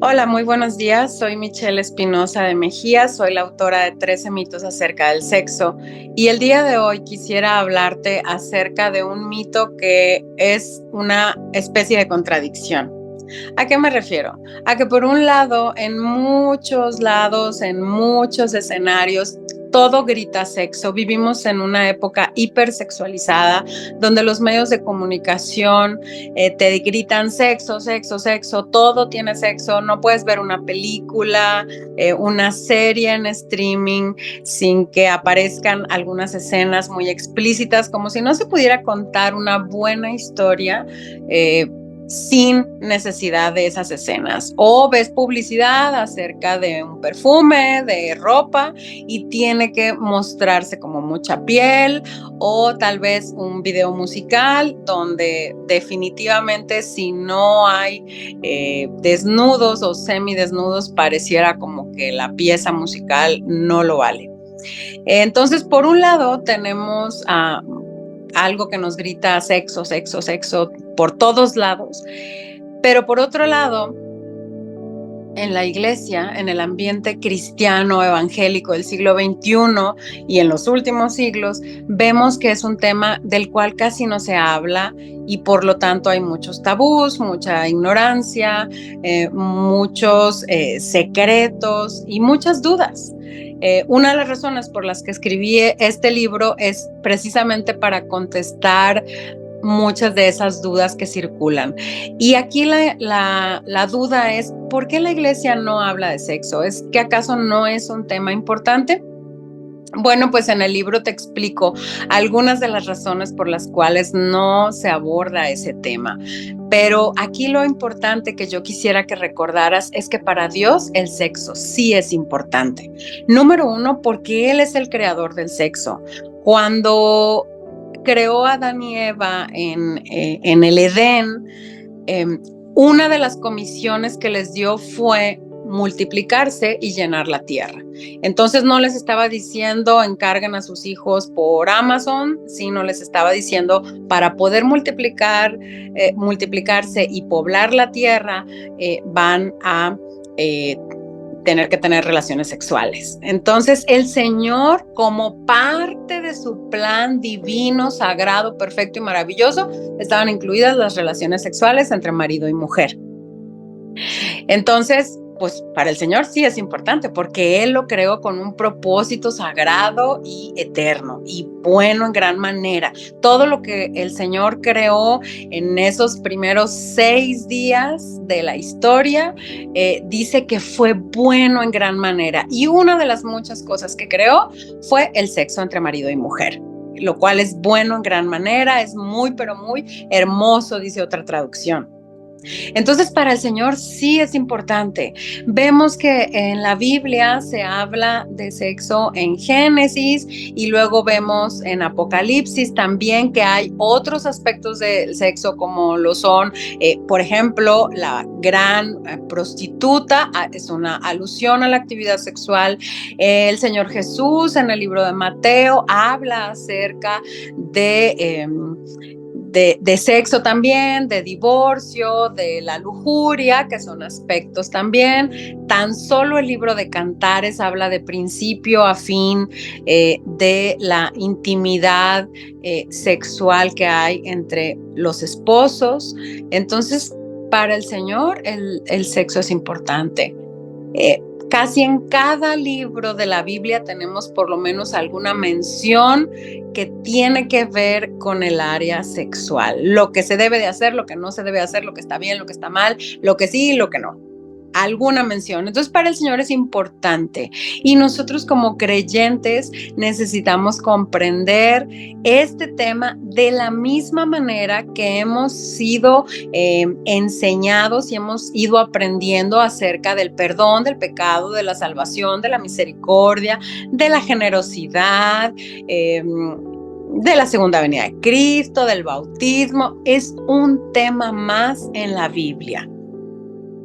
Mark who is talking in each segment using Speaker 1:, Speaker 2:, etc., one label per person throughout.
Speaker 1: Hola, muy buenos días. Soy Michelle Espinosa de Mejía, soy la autora de 13 mitos acerca del sexo y el día de hoy quisiera hablarte acerca de un mito que es una especie de contradicción. ¿A qué me refiero? A que por un lado, en muchos lados, en muchos escenarios, todo grita sexo. Vivimos en una época hipersexualizada donde los medios de comunicación te gritan sexo, sexo, sexo, todo tiene sexo. No puedes ver una película, una serie en streaming sin que aparezcan algunas escenas muy explícitas, como si no se pudiera contar una buena historia sin necesidad de esas escenas. O ves publicidad acerca de un perfume, de ropa, y tiene que mostrarse como mucha piel, o tal vez un video musical donde definitivamente si no hay desnudos o semidesnudos, pareciera como que la pieza musical no lo vale. Entonces, por un lado, tenemos algo que nos grita sexo, sexo, sexo por todos lados. Pero por otro lado, en la iglesia, en el ambiente cristiano evangélico del siglo XXI y en los últimos siglos, vemos que es un tema del cual casi no se habla y por lo tanto hay muchos tabús, mucha ignorancia, muchos secretos y muchas dudas. Una de las razones por las que escribí este libro es precisamente para contestar muchas de esas dudas que circulan. Y aquí la duda es, ¿por qué la iglesia no habla de sexo? ¿Es que acaso no es un tema importante? Bueno, pues en el libro te explico algunas de las razones por las cuales no se aborda ese tema. Pero aquí lo importante que yo quisiera que recordaras es que para Dios el sexo sí es importante. Número uno, porque Él es el creador del sexo. Cuando creó a Adán y Eva en el Edén, eh, una de las comisiones que les dio fue multiplicarse y llenar la tierra. Entonces no les estaba diciendo encarguen a sus hijos por Amazon, sino les estaba diciendo para poder multiplicarse y poblar la tierra, van a tener que tener relaciones sexuales. Entonces el Señor, como parte de su plan divino, sagrado, perfecto y maravilloso, estaban incluidas las relaciones sexuales entre marido y mujer. Entonces, pues para el Señor sí es importante porque Él lo creó con un propósito sagrado y eterno y bueno en gran manera. Todo lo que el Señor creó en esos primeros 6 días de la historia, dice que fue bueno en gran manera. Y una de las muchas cosas que creó fue el sexo entre marido y mujer, lo cual es bueno en gran manera, es muy, pero muy hermoso, dice otra traducción. Entonces, para el Señor sí es importante. Vemos que en la Biblia se habla de sexo en Génesis y luego vemos en Apocalipsis también que hay otros aspectos del sexo como lo son, por ejemplo, la gran prostituta, es una alusión a la actividad sexual. El Señor Jesús en el libro de Mateo habla acerca de sexo también, de divorcio, de la lujuria, que son aspectos también. Tan solo el libro de Cantares habla de principio a fin, de la intimidad sexual que hay entre los esposos. Entonces, para el Señor, el sexo es importante. Casi en cada libro de la Biblia tenemos por lo menos alguna mención que tiene que ver con el área sexual, lo que se debe de hacer, lo que no se debe hacer, lo que está bien, lo que está mal, lo que sí y lo que no. Alguna mención. Entonces, para el Señor es importante y nosotros como creyentes necesitamos comprender este tema de la misma manera que hemos sido enseñados y hemos ido aprendiendo acerca del perdón, del pecado, de la salvación, de la misericordia, de la generosidad, de la segunda venida de Cristo, del bautismo. Es un tema más en la Biblia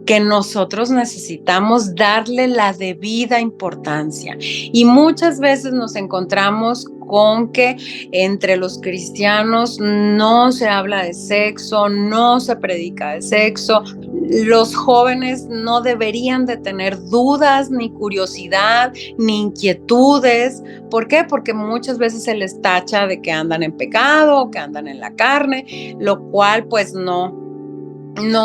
Speaker 1: que nosotros necesitamos darle la debida importancia. Y muchas veces nos encontramos con que entre los cristianos no se habla de sexo, no se predica de sexo. Los jóvenes no deberían de tener dudas, ni curiosidad, ni inquietudes. ¿Por qué? Porque muchas veces se les tacha de que andan en pecado, que andan en la carne, lo cual pues no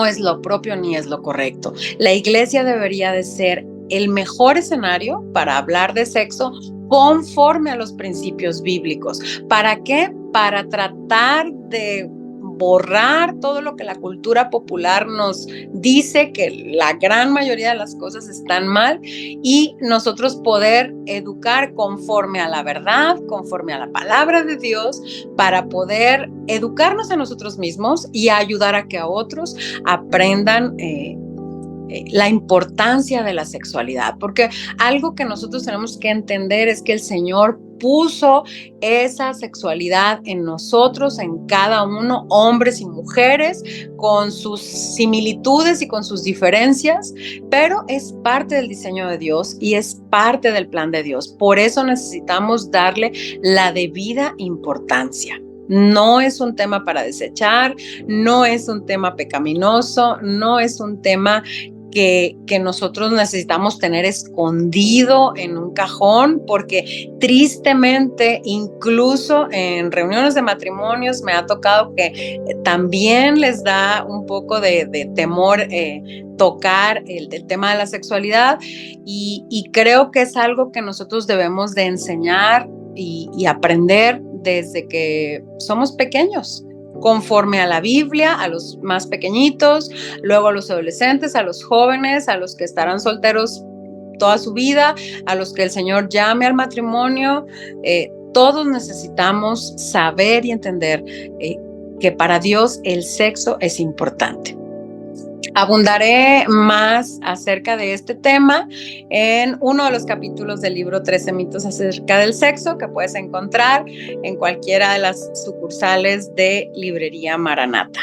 Speaker 1: es lo propio ni es lo correcto. La iglesia debería de ser el mejor escenario para hablar de sexo conforme a los principios bíblicos. ¿Para qué? Para tratar de borrar todo lo que la cultura popular nos dice que la gran mayoría de las cosas están mal y nosotros poder educar conforme a la verdad, conforme a la palabra de Dios, para poder educarnos a nosotros mismos y ayudar a que a otros aprendan la importancia de la sexualidad, porque algo que nosotros tenemos que entender es que el Señor puso esa sexualidad en nosotros, en cada uno, hombres y mujeres, con sus similitudes y con sus diferencias, pero es parte del diseño de Dios y es parte del plan de Dios. Por eso necesitamos darle la debida importancia. No es un tema para desechar, no es un tema pecaminoso, no es un tema que nosotros necesitamos tener escondido en un cajón, porque tristemente, incluso en reuniones de matrimonios, me ha tocado que también les da un poco de temor tocar el tema de la sexualidad y creo que es algo que nosotros debemos de enseñar y aprender desde que somos pequeños, conforme a la Biblia, a los más pequeñitos, luego a los adolescentes, a los jóvenes, a los que estarán solteros toda su vida, a los que el Señor llame al matrimonio. Todos necesitamos saber y entender que para Dios el sexo es importante. Abundaré más acerca de este tema en uno de los capítulos del libro 13 mitos acerca del sexo, que puedes encontrar en cualquiera de las sucursales de Librería Maranata.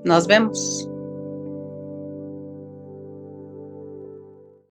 Speaker 1: Nos vemos.